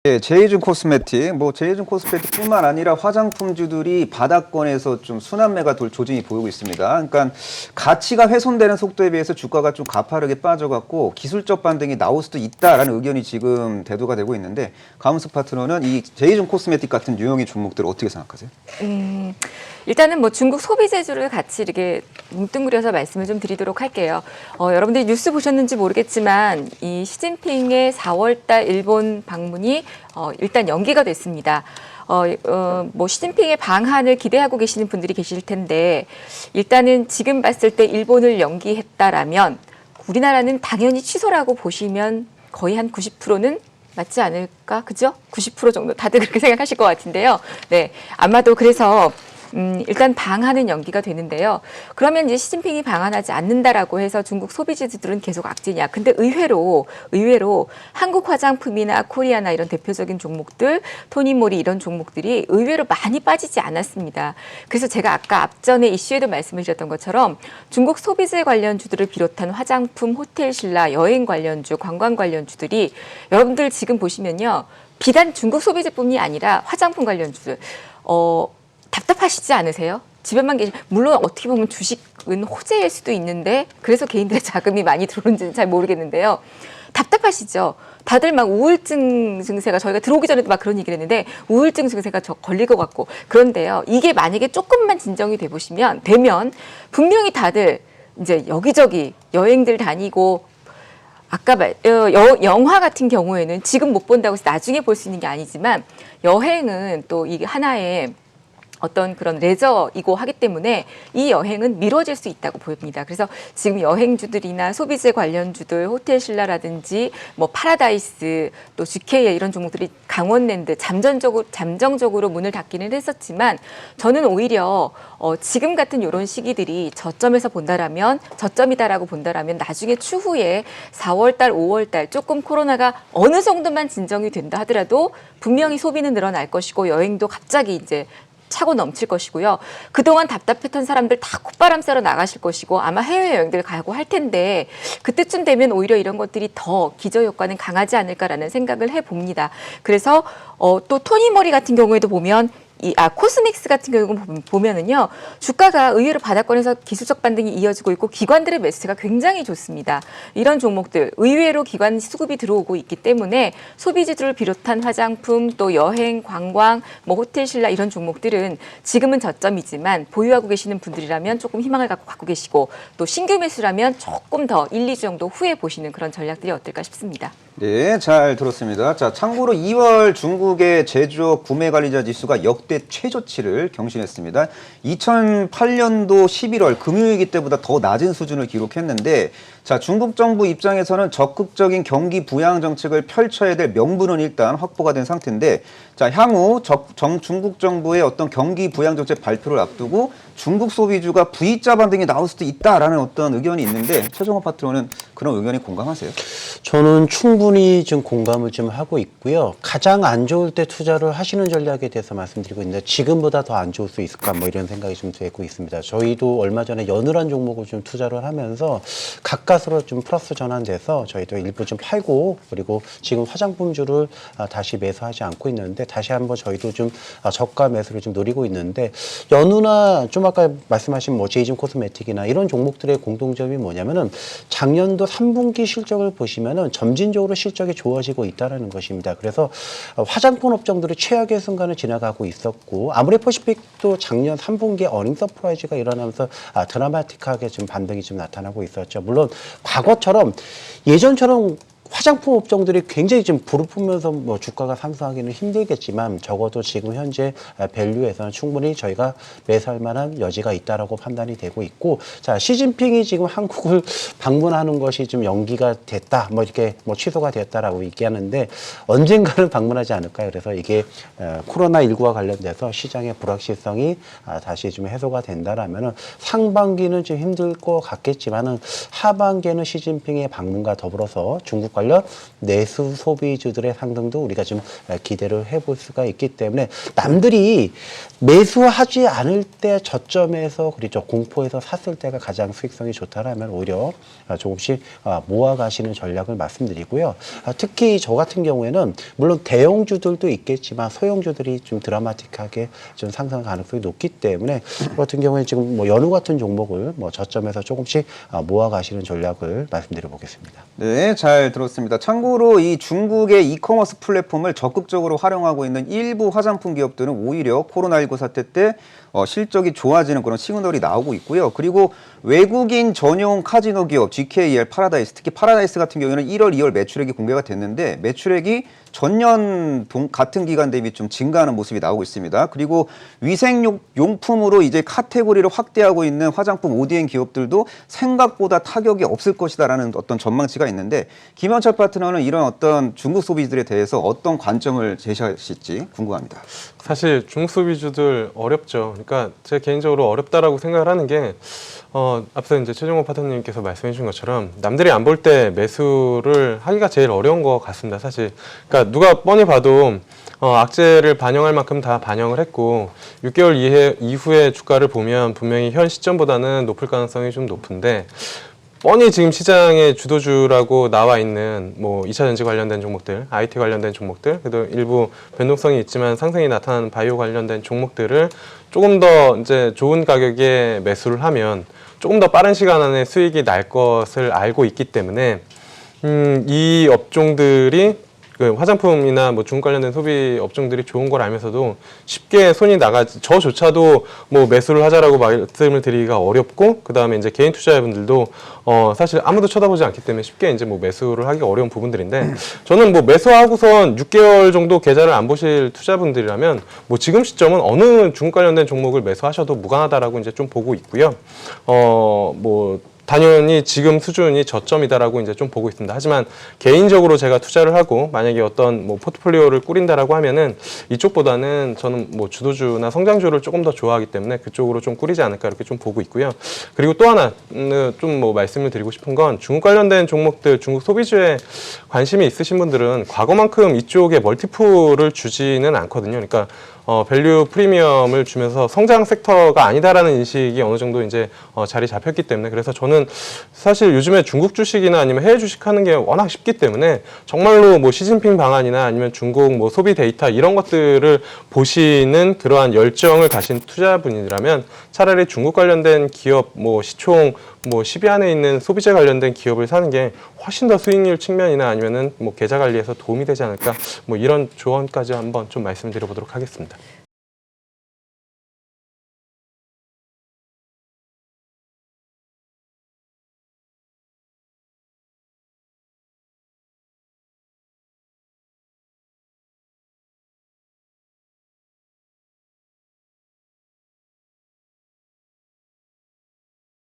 네, 제이준 코스메틱, 제이준 코스메틱뿐만 아니라 화장품주들이 바닥권에서 좀 순환매가 돌 조짐이 보이고 있습니다. 그러니까 가치가 훼손되는 속도에 비해서 주가가 좀 가파르게 빠져갖고 기술적 반등이 나올 수도 있다라는 의견이 지금 대두가 되고 있는데 가문스 파트너는 이 제이준 코스메틱 같은 유형의 종목들을 어떻게 생각하세요? 일단은 중국 소비재주를 같이 이렇게 뭉뚱그려서 말씀을 좀 드리도록 할게요. 여러분들이 뉴스 보셨는지 모르겠지만 이 시진핑의 4월달 일본 방문이 일단 연기가 됐습니다. 시진핑의 방한을 기대하고 계시는 분들이 계실 텐데 일단은 지금 봤을 때 일본을 연기했다라면 우리나라는 당연히 취소라고 보시면 거의 한 90%는 맞지 않을까? 그죠? 90% 정도 다들 그렇게 생각하실 것 같은데요. 네, 아마도 그래서 일단 방한은 연기가 되는데요. 그러면 이제 시진핑이 방한하지 않는다라고 해서 중국 소비주들은 계속 악재냐. 근데 의외로 한국 화장품이나 코리아나 이런 대표적인 종목들, 토니모리 이런 종목들이 의외로 많이 빠지지 않았습니다. 그래서 제가 아까 앞전에 이슈에도 말씀을 드렸던 것처럼 중국 소비재 관련주들을 비롯한 화장품, 호텔 신라, 여행 관련주, 관광 관련주들이 여러분들 지금 보시면요. 비단 중국 소비재뿐이 아니라 화장품 관련주들, 답답하시지 않으세요? 집에만 물론 어떻게 보면 주식은 호재일 수도 있는데 그래서 개인들의 자금이 많이 들어오는지는 잘 모르겠는데요. 답답하시죠? 다들 막 우울증 증세가 저희가 들어오기 전에도 막 그런 얘기를 했는데 우울증 증세가 걸릴 것 같고 그런데요. 이게 만약에 조금만 진정이 되면 분명히 다들 이제 여기저기 여행들 다니고 아까 영화 같은 경우에는 지금 못 본다고 해서 나중에 볼 수 있는 게 아니지만 여행은 또 이게 하나의 어떤 그런 레저이고 하기 때문에 이 여행은 미뤄질 수 있다고 보입니다. 그래서 지금 여행주들이나 소비재 관련주들, 호텔 신라라든지 파라다이스, 또 GKA 이런 종목들이 강원랜드 잠정적으로 문을 닫기는 했었지만 저는 오히려 지금 같은 이런 시기들이 저점이다라고 본다라면 나중에 추후에 4월달, 5월달 조금 코로나가 어느 정도만 진정이 된다 하더라도 분명히 소비는 늘어날 것이고 여행도 갑자기 이제 차고 넘칠 것이고요. 그동안 답답했던 사람들 다 콧바람 쐬러 나가실 것이고 아마 해외여행들 가고 할 텐데 그때쯤 되면 오히려 이런 것들이 더 기저효과는 강하지 않을까라는 생각을 해봅니다. 그래서 또 토니모리 같은 경우에도 보면 코스믹스 같은 경우 보면은요, 주가가 의외로 바닥권에서 기술적 반등이 이어지고 있고 기관들의 매수세가 굉장히 좋습니다. 이런 종목들, 의외로 기관 수급이 들어오고 있기 때문에 소비지들을 비롯한 화장품, 또 여행, 관광, 호텔 신라 이런 종목들은 지금은 저점이지만 보유하고 계시는 분들이라면 조금 희망을 갖고 계시고 또 신규 매수라면 조금 더 1, 2주 정도 후에 보시는 그런 전략들이 어떨까 싶습니다. 네, 잘 들었습니다. 자, 참고로 2월 중국의 제조업 구매관리자 지수가 역대 최저치를 경신했습니다. 2008년도 11월 금융위기 때보다 더 낮은 수준을 기록했는데 자, 중국 정부 입장에서는 적극적인 경기 부양 정책을 펼쳐야 될 명분은 일단 확보가 된 상태인데 자, 향후 중국 정부의 어떤 경기 부양 정책 발표를 앞두고 중국 소비주가 V자 반등이 나올 수도 있다라는 어떤 의견이 있는데 최종호 파트너는 그런 의견에 공감하세요? 저는 충분히 좀 공감을 좀 하고 있고요. 가장 안 좋을 때 투자를 하시는 전략에 대해서 말씀드리고 있는데 지금보다 더 안 좋을 수 있을까 이런 생각이 좀 되고 있습니다. 저희도 얼마 전에 연을한 종목을 좀 투자를 하면서 가까스로 좀 플러스 전환돼서 저희도 일부 좀 팔고 그리고 지금 화장품주를 다시 매수하지 않고 있는데 다시 한번 저희도 좀 저가 매수를 좀 노리고 있는데 연우나 좀 아까 말씀하신 제이준 코스메틱이나 이런 종목들의 공통점이 뭐냐면은 작년도 3분기 실적을 보시면은 점진적으로 실적이 좋아지고 있다는 것입니다. 그래서 화장품 업종들이 최악의 순간을 지나가고 있었고 아모레퍼시픽도 작년 3분기에 어닝 서프라이즈가 일어나면서 드라마틱하게 좀 반등이 좀 나타나고 있었죠. 물론 과거처럼 예전처럼 화장품 업종들이 굉장히 좀 불을 뿜면서 주가가 상승하기는 힘들겠지만 적어도 지금 현재 밸류에서는 충분히 저희가 매수할 만한 여지가 있다라고 판단이 되고 있고 자 시진핑이 지금 한국을 방문하는 것이 좀 연기가 됐다 이렇게 취소가 됐다라고 얘기하는데 언젠가는 방문하지 않을까요? 그래서 이게 코로나19와 관련돼서 시장의 불확실성이 다시 좀 해소가 된다라면은 상반기는 좀 힘들 것 같겠지만은 하반기에는 시진핑의 방문과 더불어서 중국 관련 내수 소비주들의 상승도 우리가 좀 기대를 해볼 수가 있기 때문에 남들이 매수하지 않을 때 저점에서 그렇죠 공포에서 샀을 때가 가장 수익성이 좋다라면 오히려 조금씩 모아가시는 전략을 말씀드리고요. 특히 저 같은 경우에는 물론 대형주들도 있겠지만 소형주들이 좀 드라마틱하게 좀 상승 가능성이 높기 때문에 저 같은 경우에 지금 뭐 연우 같은 종목을 뭐 저점에서 조금씩 모아가시는 전략을 말씀드려 보겠습니다. 네, 잘 들었습니다. 참고로 이 중국의 이커머스 플랫폼을 적극적으로 활용하고 있는 일부 화장품 기업들은 오히려 코로나19 사태 때 실적이 좋아지는 그런 시그널이 나오고 있고요. 그리고 외국인 전용 카지노 기업 GKL 파라다이스, 특히 파라다이스 같은 경우에는 1월, 2월 매출액이 공개가 됐는데 매출액이 전년 같은 기간 대비 좀 증가하는 모습이 나오고 있습니다. 그리고 위생용품으로 이제 카테고리를 확대하고 있는 화장품 ODM 기업들도 생각보다 타격이 없을 것이다라는 어떤 전망치가 있는데 김현철 파트너는 이런 어떤 중국 소비주들에 대해서 어떤 관점을 제시하실지 궁금합니다. 사실 중국 소비주들 어렵죠. 그러니까 제가 개인적으로 어렵다라고 생각을 하는 게 앞서 이제 최종호 파트너님께서 말씀해 주신 것처럼 남들이 안 볼 때 매수를 하기가 제일 어려운 것 같습니다. 사실 그러니까 누가 뻔히 봐도 악재를 반영할 만큼 다 반영을 했고 6개월 이후에 주가를 보면 분명히 현 시점보다는 높을 가능성이 좀 높은데 뻔히 지금 시장의 주도주라고 나와 있는 뭐 2차 전지 관련된 종목들, IT 관련된 종목들, 그래도 일부 변동성이 있지만 상승이 나타나는 바이오 관련된 종목들을 조금 더 이제 좋은 가격에 매수를 하면 조금 더 빠른 시간 안에 수익이 날 것을 알고 있기 때문에 이 업종들이 그 화장품이나 뭐 중국 관련된 소비 업종들이 좋은 걸 알면서도 쉽게 손이 나가지 저조차도 뭐 매수를 하자라고 말씀을 드리기가 어렵고 그 다음에 이제 개인 투자자분들도 사실 아무도 쳐다보지 않기 때문에 쉽게 이제 뭐 매수를 하기 어려운 부분들인데 저는 뭐 매수하고선 6개월 정도 계좌를 안 보실 투자분들이라면 뭐 지금 시점은 어느 중국 관련된 종목을 매수하셔도 무관하다라고 이제 좀 보고 있고요. 뭐 당연히 지금 수준이 저점이다라고 이제 좀 보고 있습니다. 하지만 개인적으로 제가 투자를 하고 만약에 어떤 뭐 포트폴리오를 꾸린다라고 하면은 이쪽보다는 저는 뭐 주도주나 성장주를 조금 더 좋아하기 때문에 그쪽으로 좀 꾸리지 않을까 이렇게 좀 보고 있고요. 그리고 또 하나 좀 뭐 말씀을 드리고 싶은 건 중국 관련된 종목들, 중국 소비주에 관심이 있으신 분들은 과거만큼 이쪽에 멀티플을 주지는 않거든요. 그러니까 밸류 프리미엄을 주면서 성장 섹터가 아니다라는 인식이 어느 정도 이제 자리 잡혔기 때문에 그래서 저는 사실 요즘에 중국 주식이나 아니면 해외 주식 하는 게 워낙 쉽기 때문에 정말로 뭐 시진핑 방안이나 아니면 중국 뭐 소비 데이터 이런 것들을 보시는 그러한 열정을 가신 투자분이라면 차라리 중국 관련된 기업 뭐 시총 뭐 10위 안에 있는 소비재 관련된 기업을 사는 게 훨씬 더 수익률 측면이나 아니면은 뭐 계좌 관리에서 도움이 되지 않을까 뭐 이런 조언까지 한번 좀 말씀드려 보도록 하겠습니다.